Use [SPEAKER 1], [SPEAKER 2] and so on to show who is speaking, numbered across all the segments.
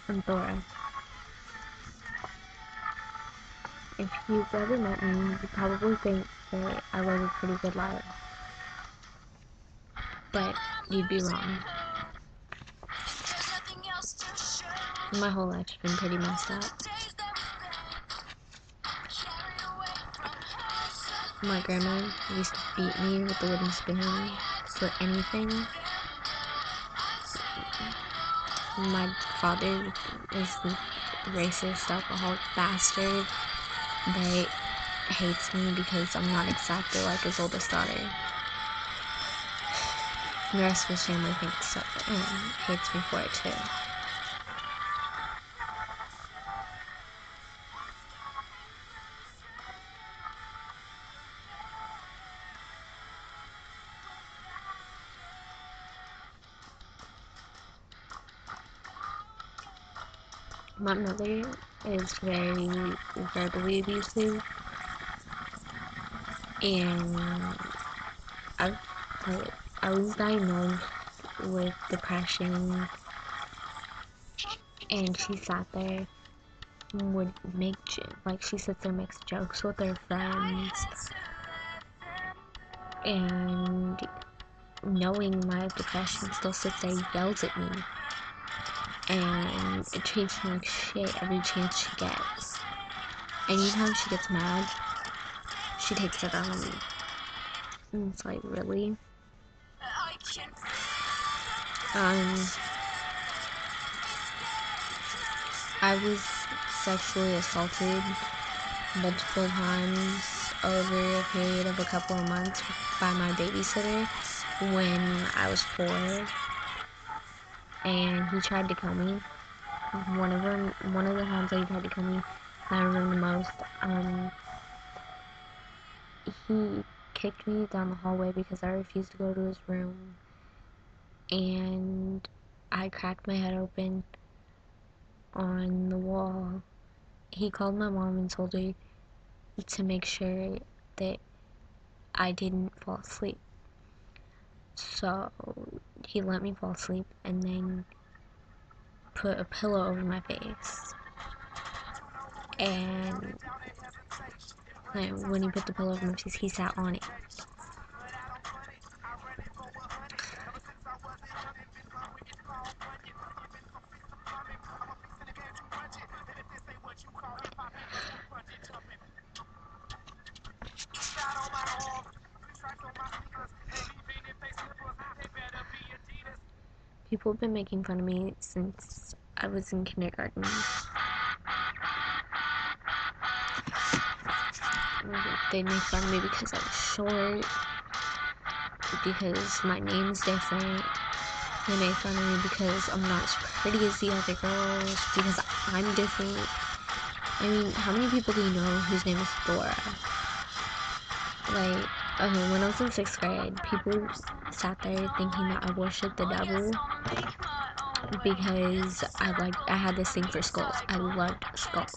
[SPEAKER 1] I'm Thora. If you've ever met me, you probably think that I live a pretty good life. But you'd be wrong. My whole life's been pretty messed up. My grandma used to beat me with a wooden spoon for anything. My father is the racist, alcoholic bastard that hates me because I'm not exactly like his oldest daughter. The rest of his family thinks so, and hates me for it too. My mother is very verbally abusive, and I, I was diagnosed with depression, and she sat there and would make, like, she sits there and makes jokes with her friends, and knowing my depression still sits there and yells at me, and it treats me like shit every chance she gets. Anytime she gets mad, she takes it out on me. And it's like, really? I was sexually assaulted multiple times over a period of a couple of months by my babysitter when I was 4, and he tried to kill me. One of the times that he tried to kill me, I remember the most. He kicked me down the hallway because I refused to go to his room, and I cracked my head open on the wall. He called my mom and told her to make sure that I didn't fall asleep. So he let me fall asleep and then put a pillow over my face. And when he put the pillow over my face, he sat on it. People have been making fun of me since I was in kindergarten. They make fun of me because I was short, because my name's different. They make fun of me because I'm not as pretty as the other girls, because I'm different. I mean, how many people do you know whose name is Thora? Like, okay, when I was in 6th grade, people sat there thinking that I worshipped the devil because I had this thing for skulls. I loved skulls.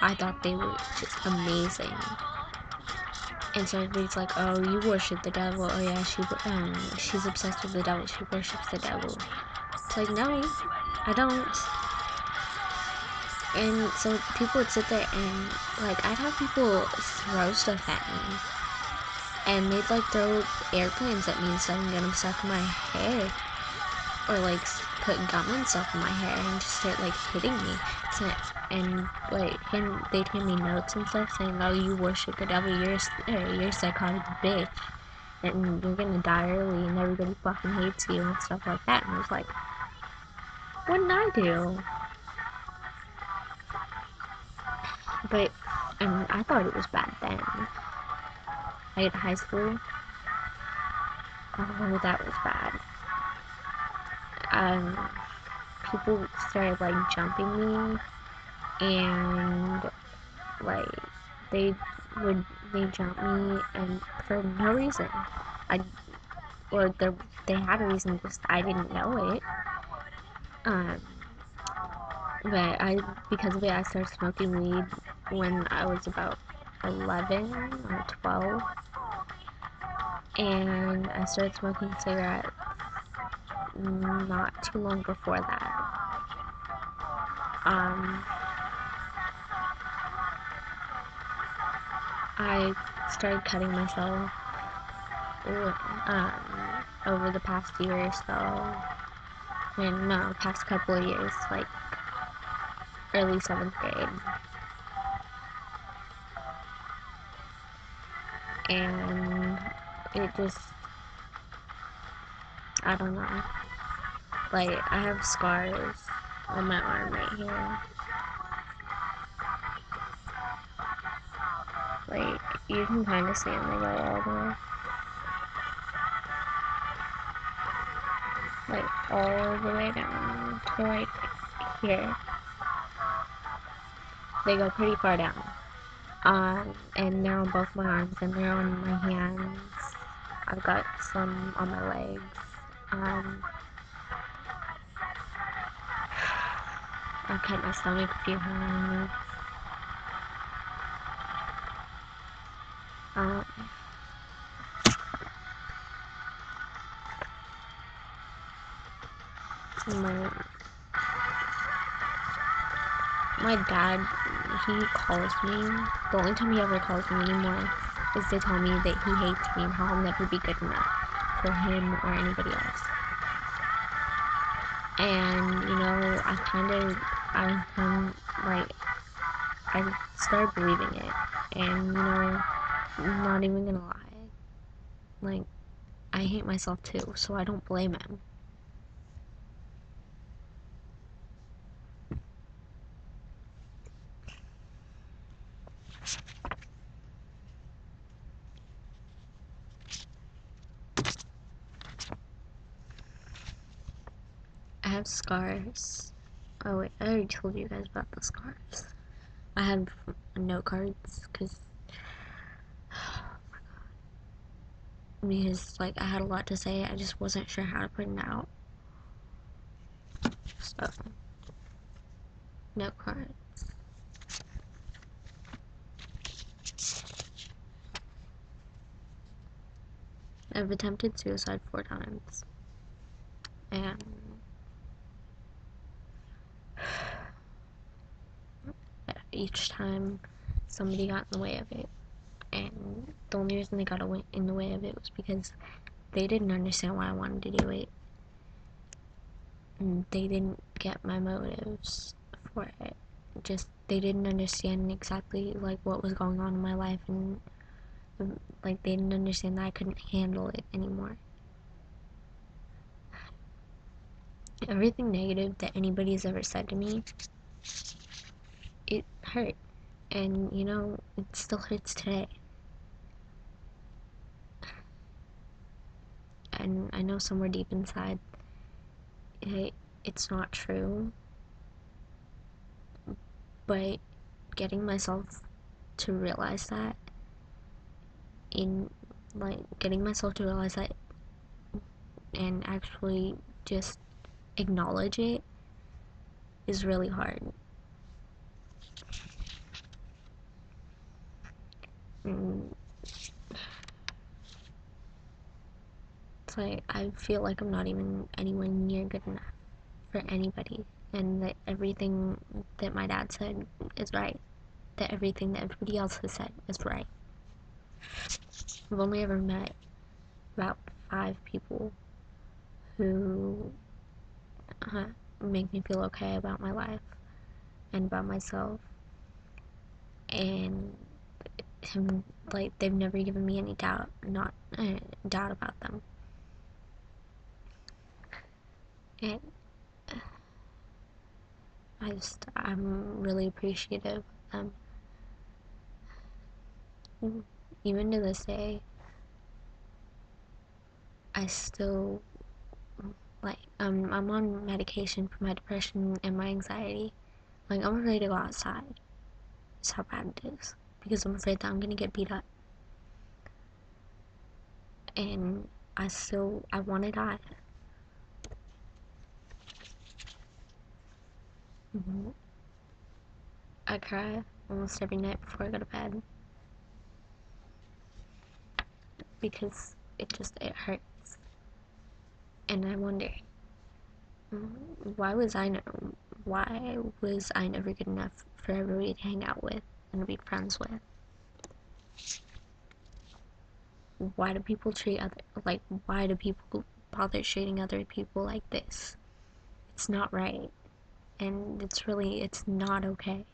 [SPEAKER 1] I thought they were just amazing. And so everybody's like, oh, you worship the devil. Oh yeah, she's obsessed with the devil. She worships the devil. It's like, no, I don't. And so people would sit there and, like, I'd have people throw stuff at me. And they'd, like, throw airplanes at me and stuff and get them stuck in my hair. Or, like, put gum and stuff in my hair and just start, like, hitting me. So, and, like, they'd hand me notes and stuff saying, oh, you worship the devil, you're a psychotic bitch. And you're gonna die early and everybody fucking hates you and stuff like that. And I was like, what did I do? But, and I thought it was bad then. Like, high school, oh, that was bad. People started, like, jumping me, and, like, they jump me, and for no reason. They had a reason, just I didn't know it. But because of it, I started smoking weed when I was about 11 or 12. And I started smoking cigarettes not too long before that. um, I started cutting myself um, over the past year or so, and no, past couple of years, like early 7th grade, and it just, I don't know, like I have scars on my arm right here, like you can kind of see them, they go all the way down to like here. They go pretty far down. And they're on both my arms and they're on my hands. I've got some on my legs. I've cut my stomach a few times. My my dad, he calls me. The only time he ever calls me anymore is to tell me that he hates me and how I'll never be good enough for him or anybody else. And you know, I started believing it, and you know, I'm not even gonna lie, like I hate myself too, so I don't blame him. I have scars. Oh wait, I already told you guys about the scars. I have note cards because like I had a lot to say, I just wasn't sure how to put it out. So note cards. I've attempted suicide 4 times, and each time somebody got in the way of it, and the only reason they got in the way of it was because they didn't understand why I wanted to do it, and they didn't get my motives for it. Just they didn't understand exactly like what was going on in my life, and like they didn't understand that I couldn't handle it anymore. Everything negative that anybody's ever said to me, it hurt, and you know, it still hurts today. And I know somewhere deep inside it's not true, but getting myself to realize that getting myself to realize that and actually just acknowledge it is really hard. And it's like I feel like I'm not even anywhere near good enough for anybody, and that everything that my dad said is right, that everything that everybody else has said is right. I've only ever met about 5 people who make me feel okay about my life and about myself, and like they've never given me any doubt about them. And I'm really appreciative of them. Even to this day, I still I'm on medication for my depression and my anxiety. Like I'm afraid to go outside. That's how bad it is, because I'm afraid that I'm gonna get beat up. And I want to die. Mm-hmm. I cry almost every night before I go to bed because it hurts, and I wonder why was I Why was I never good enough for everybody to hang out with and be friends with? Why do people treat other like why do people bother treating other people like this? It's not right. And it's not okay.